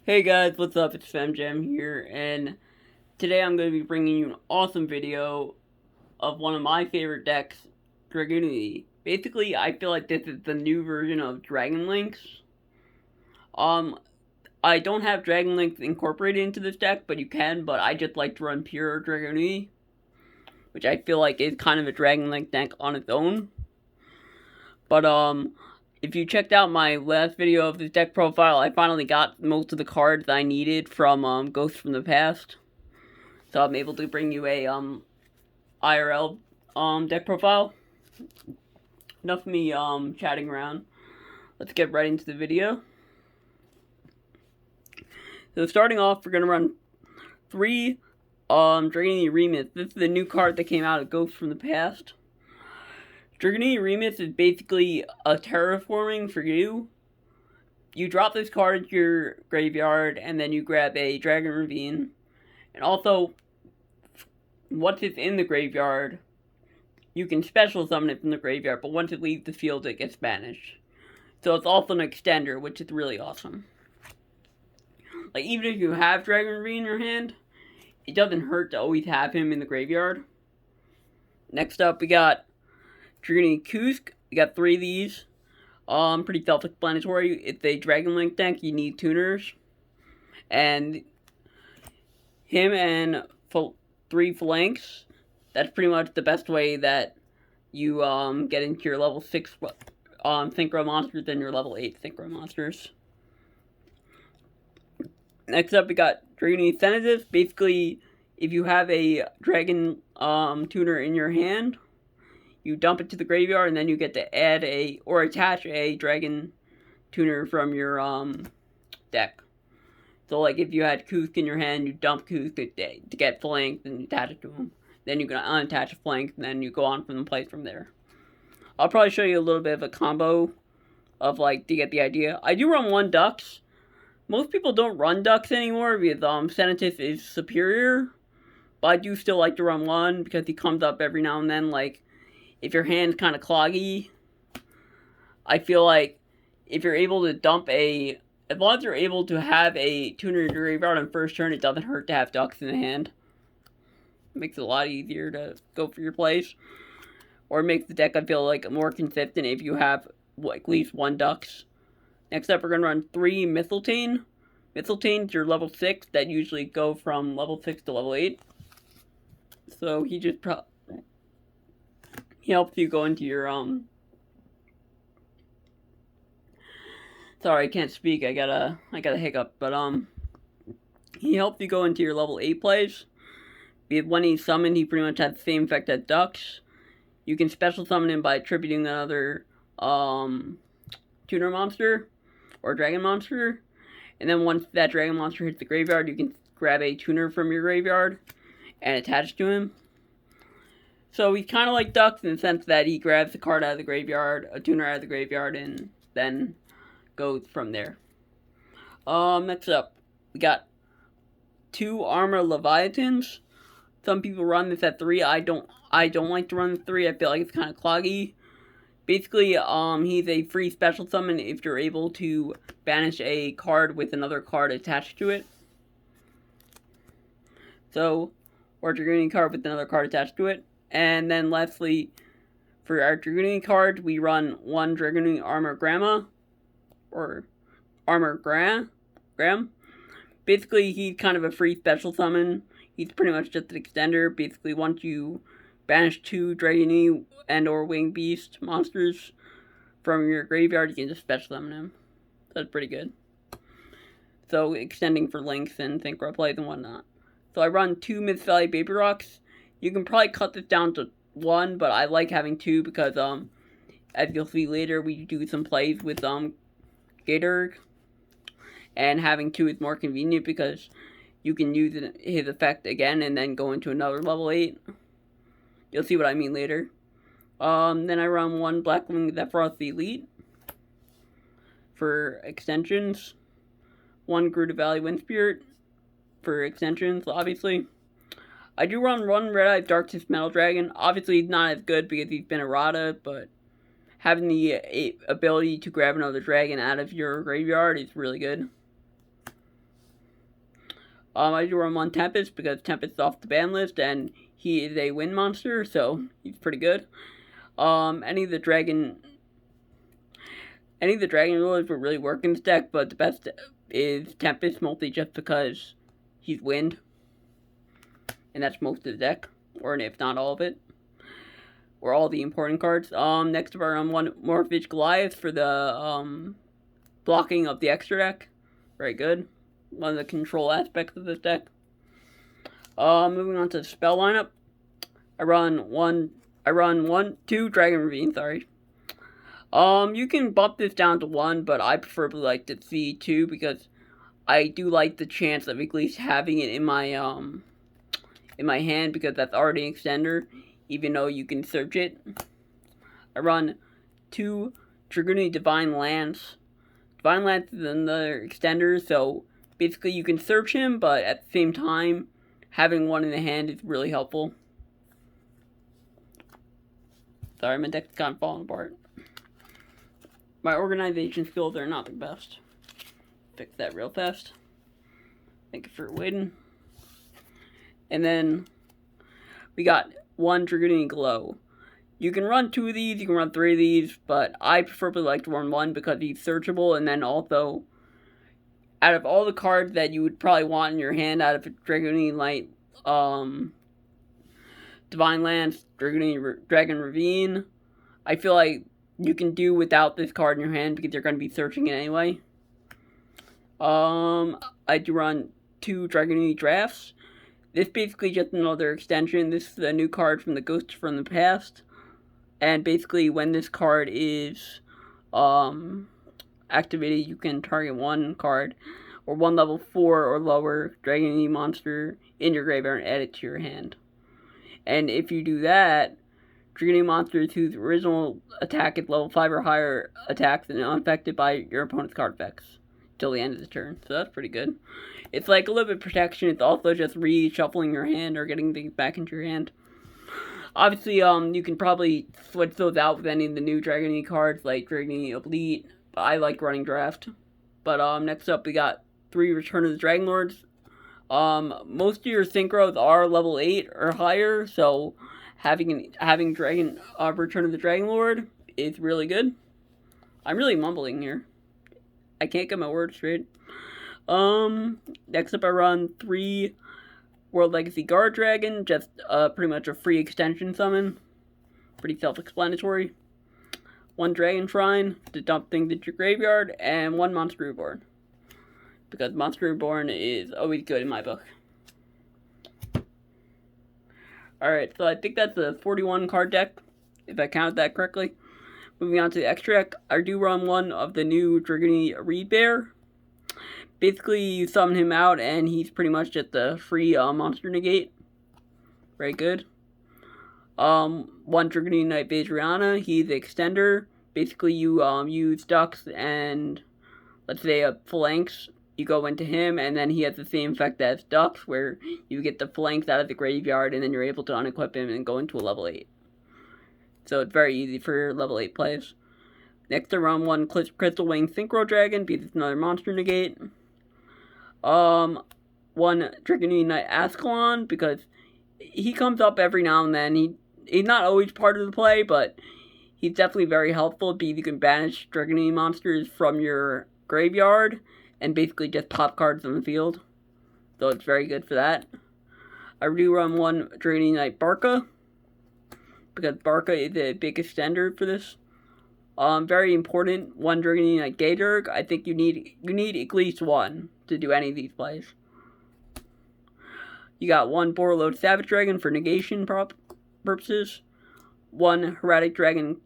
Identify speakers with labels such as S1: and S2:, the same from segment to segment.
S1: Hey guys, what's up? It's FemJam here, and today I'm going to be bringing you an awesome video of one of my favorite decks, Dragunity. Basically, I feel like this is the new version of Dragon Links. Um, I don't have Dragon Links incorporated into this deck, but you can, but I just like to run pure Dragunity, which I feel like is kind of a Dragon Link deck on its own. But, if you checked out my last video of this deck profile, I finally got most of the cards I needed from, Ghosts from the Past. So I'm able to bring you a, IRL, deck profile. Enough of me, chatting around. Let's get right into the video. So starting off, we're gonna run 3, Dragunity Remix. This is the new card that came out of Ghosts from the Past. Dragunity Remix is basically a terraforming for you. You drop this card into your graveyard, and then you grab a Dragon Ravine. And also, once it's in the graveyard, you can special summon it from the graveyard, but once it leaves the field, it gets banished. So it's also an extender, which is really awesome. Like, even if you have Dragon Ravine in your hand, it doesn't hurt to always have him in the graveyard. Next up, we got Dragunity Kusk. We got 3 of these. Pretty self-explanatory. It's a Dragon Link deck. You need tuners. And him and 3 flanks. That's pretty much the best way that you get into your level 6 synchro monsters and your level 8 synchro monsters. Next up, we got Dragunity Senatus. Basically, if you have a dragon tuner in your hand, you dump it to the graveyard, and then you get to add or attach a dragon tuner from your deck. So, like, if you had Kusk in your hand, you dump Kusk to get flanked and attach it to him. Then you can unattach a flank, and then you go on from the place from there. I'll probably show you a little bit of a combo of, like, to get the idea. I do run 1 Dux. Most people don't run Dux anymore because Senatus is superior. But I do still like to run 1 because he comes up every now and then. Like, if your hand's kind of cloggy, I feel like if you're able to dump as long as you're able to have a tuner in your graveyard on first turn, it doesn't hurt to have Dux in the hand. It makes it a lot easier to go for your plays. Or it makes the deck, I feel like, more consistent if you have at least 1 Dux. Next up, we're going to run 3 Mistletoe. Mistletoe's your level 6 that usually go from level 6 to level 8. So he just he helps you go into your, sorry, I can't speak, I got a hiccup, but, he helps you go into your level 8 plays. When he's summoned, he pretty much has the same effect as Dux. You can special summon him by attributing another, tuner monster, or dragon monster, and then once that dragon monster hits the graveyard, you can grab a tuner from your graveyard and attach to him. So he's kind of like Dux in the sense that he grabs the card out of the graveyard, a tuner out of the graveyard, and then goes from there. Next up, we got 2 Armor Leviathans. Some people run this at 3. I don't like to run the 3. I feel like it's kind of cloggy. Basically, he's a free special summon if you're able to banish a card with another card attached to it. So, or Dragunity card with another card attached to it. And then lastly, for our Dragunity card, we run 1 Dragunity Armor Grandma, or Armor Gram. Basically, he's kind of a free special summon. He's pretty much just an extender. Basically, once you banish 2 Dragunity and or Winged Beast monsters from your graveyard, you can just special summon him. That's pretty good. So, extending for links and synchro plays and whatnot. So I run 2 Mist Valley Baby Rocks. You can probably cut this down to 1, but I like having 2 because, as you'll see later, we do some plays with, Gator. And having 2 is more convenient because you can use his effect again and then go into another level 8. You'll see what I mean later. Then I run 1 Blackwing Zephyros Elite for extensions. 1 Gerudo Valley Windspirit for extensions, obviously. I do run 1 Red-Eyed Darkness Metal Dragon. Obviously, he's not as good because he's been errata, but having the ability to grab another dragon out of your graveyard is really good. I do run one Tempest because Tempest is off the ban list and he is a wind monster, so he's pretty good. Any of the dragon rulers would really work in this deck, but the best is Tempest, mostly just because he's wind, and that's most of the deck, or if not all of it, or all the important cards. Next up, I run one Morphage Goliath for the blocking of the extra deck. Very good. One of the control aspects of this deck. Moving on to the spell lineup, I run two Dragon Ravine. Sorry. You can bump this down to 1, but I preferably like to see 2 because I do like the chance of at least having it in my hand because that's already an extender, even though you can search it. I run 2 Dragunity Divine Lance. Divine Lance is another extender, so basically you can search him, but at the same time, having one in the hand is really helpful. Sorry, my deck's kind of falling apart. My organization skills are not the best. Fix that real fast. Thank you for waiting. And then we got 1 Dragunity Glow. You can run 2 of these, you can run 3 of these, but I preferably like to run 1 because he's searchable, and then also, out of all the cards that you would probably want in your hand out of Dragunity Light, Divine Lance, Dragon Ravine, I feel like you can do without this card in your hand because you're going to be searching it anyway. I do run 2 Dragunity Drafts. This is basically just another extension. This is a new card from the Ghosts from the Past. And basically, when this card is activated, you can target 1 card or 1 level 4 or lower Dragunity monster in your graveyard and add it to your hand. And if you do that, Dragunity monsters whose original attack is level 5 or higher attacks and unaffected by your opponent's card effects till the end of the turn. So that's pretty good. It's like a little bit of protection. It's also just reshuffling your hand or getting things back into your hand. Obviously, you can probably switch those out with any of the new Dragunity cards, like Dragunity Elite. I like running Draft. But, next up, we got 3 Return of the Dragon Lords. Most of your synchros are level 8 or higher, so having Return of the Dragon Lord is really good. I'm really mumbling here. I can't get my words straight. Next up, I run 3 World Legacy Guard Dragon, just pretty much a free extension summon. Pretty self-explanatory. 1 Dragon Shrine to dump things into your graveyard, and 1 Monster Reborn. Because Monster Reborn is always good in my book. Alright, so I think that's a 41 card deck, if I counted that correctly. Moving on to the extra deck, I do run 1 of the new Dragunity Reed Bear. Basically, you summon him out, and he's pretty much just a free monster negate. Very good. 1 Dragunity Knight Vajrayana, he's the extender. Basically, you use Ducks and, let's say, a Phalanx. You go into him, and then he has the same effect as Ducks, where you get the Phalanx out of the graveyard, and then you're able to unequip him and go into a level 8. So it's very easy for your level 8 plays. Next, I run 1 Crystal Wing Synchro Dragon, because it's another monster negate. 1 Dragunity Knight Ascalon, because he comes up every now and then. He's not always part of the play, but he's definitely very helpful because you can banish Dragunity monsters from your graveyard and basically just pop cards on the field. So it's very good for that. I do run 1 Dragunity Knight Barca, because Barca is a big extender for this. Very important, 1 Dragunity Knight Gatorg. I think you need at least 1 to do any of these plays. You got 1 Borreload Savage Dragon for negation purposes. 1 Heretic Dragon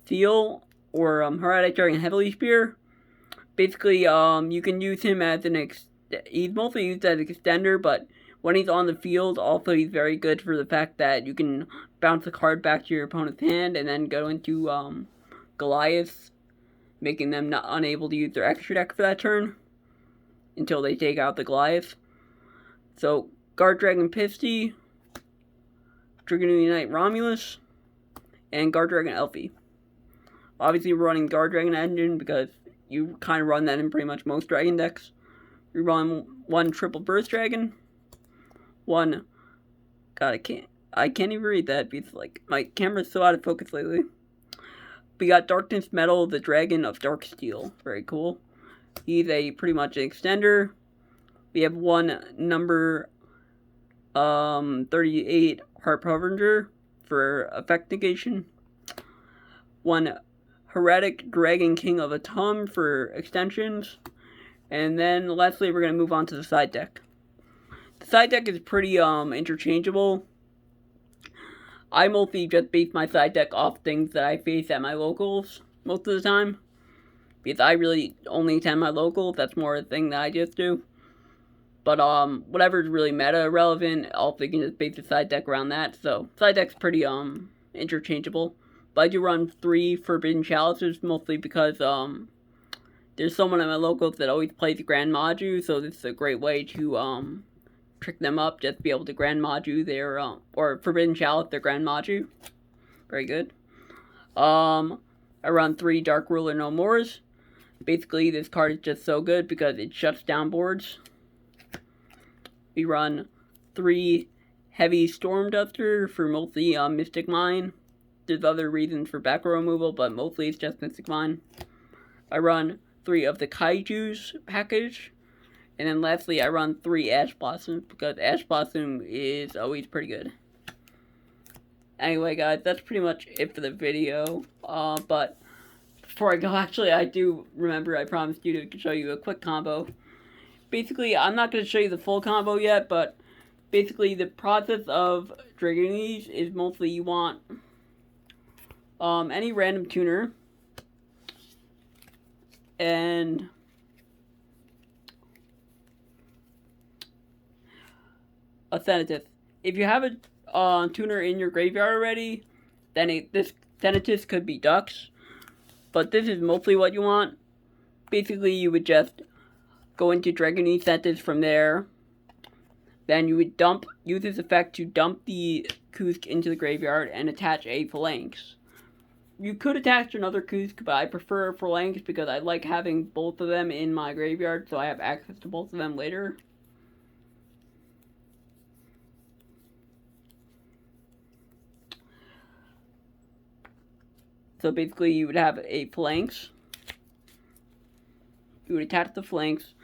S1: Seal, or Heretic Dragon Heavily Spear. Basically, you can use him as he's mostly used as an extender, but when he's on the field, also he's very good for the fact that you can bounce a card back to your opponent's hand and then go into Goliath, making them unable to use their extra deck for that turn until they take out the Goliath. So, Guard Dragon Pisty, Dragunity Knight Romulus, and Guard Dragon Elfie. Obviously, we're running Guard Dragon Engine because you kind of run that in pretty much most Dragon decks. We run one triple burst dragon, one. God, I can't even read that because like my camera's so out of focus lately. We got Darkness Metal, the Dragon of Dark Steel. Very cool. He's a pretty much an extender. We have one number 38 Heart Harbinger for effect negation. One Heretic Dragon King of Atum for extensions. And then lastly, we're going to move on to the side deck. The side deck is pretty interchangeable. I mostly just base my side deck off things that I face at my locals most of the time. Because I really only attend my locals, that's more a thing that I just do. But whatever's really meta relevant, also you can just base the side deck around that. So side deck's pretty interchangeable. But I do run 3 Forbidden Chalices, mostly because there's someone at my locals that always plays the Grand Maju, so this is a great way to trick them up, just be able to Grand Maju their, or Forbidden Chalice their Grand Maju. Very good. I run 3 Dark Ruler No Mores. Basically, this card is just so good because it shuts down boards. We run 3 Heavy Storm Duster for mostly Mystic Mine. There's other reasons for back row removal, but mostly it's just Mystic Mine. I run 3 of the Kaiju's package. And then lastly, I run 3 Ash Blossoms because Ash Blossom is always pretty good. Anyway, guys, that's pretty much it for the video. But before I go, actually, I do remember I promised you to show you a quick combo. Basically, I'm not going to show you the full combo yet, but basically the process of dragunity is mostly you want any random tuner and a Thanatos. If you have a tuner in your graveyard already, then this Thanatos could be ducks. But this is mostly what you want. Basically, you would just go into dragunity Thanatos from there. Then you would use this effect to dump the Kusk into the graveyard and attach a Phalanx. You could attach another Kusk, but I prefer Phalanx because I like having both of them in my graveyard, so I have access to both of them later. So basically, you would have a Phalanx. You would attach the Phalanx.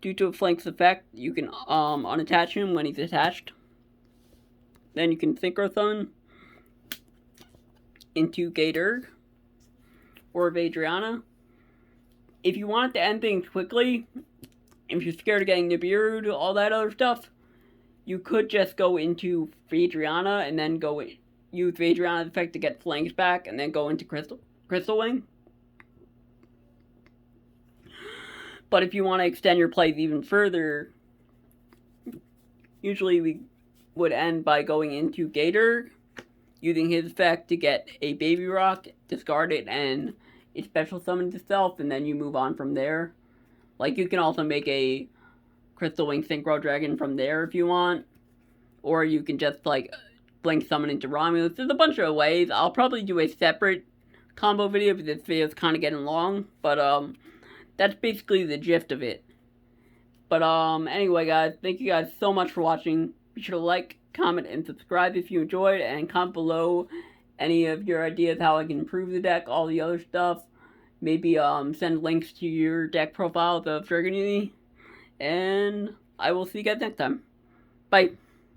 S1: Due to a Phalanx effect, you can unattach him when he's attached. Then you can Synchro Summon into Gatorg or Vadriana. If you want to end things quickly, if you're scared of getting Nibiru, all that other stuff, you could just go into Vadriana and then use Vadriana's effect to get Phalanx back, and then go into Crystal Wing. But if you want to extend your plays even further, usually we would end by going into Gator, using his effect to get a Baby Rock, discard it, and it special summons itself, and then you move on from there. Like, you can also make a Crystal Wing Synchro Dragon from there if you want. Or you can just, like, blink summon into Romulus. There's a bunch of ways. I'll probably do a separate combo video because this video is kind of getting long. But, that's basically the gist of it. But, anyway, guys, thank you guys so much for watching. Be sure to like, comment, and subscribe if you enjoyed, and comment below any of your ideas how I can improve the deck, all the other stuff. Maybe, send links to your deck profiles of dragunity. And I will see you guys next time. Bye.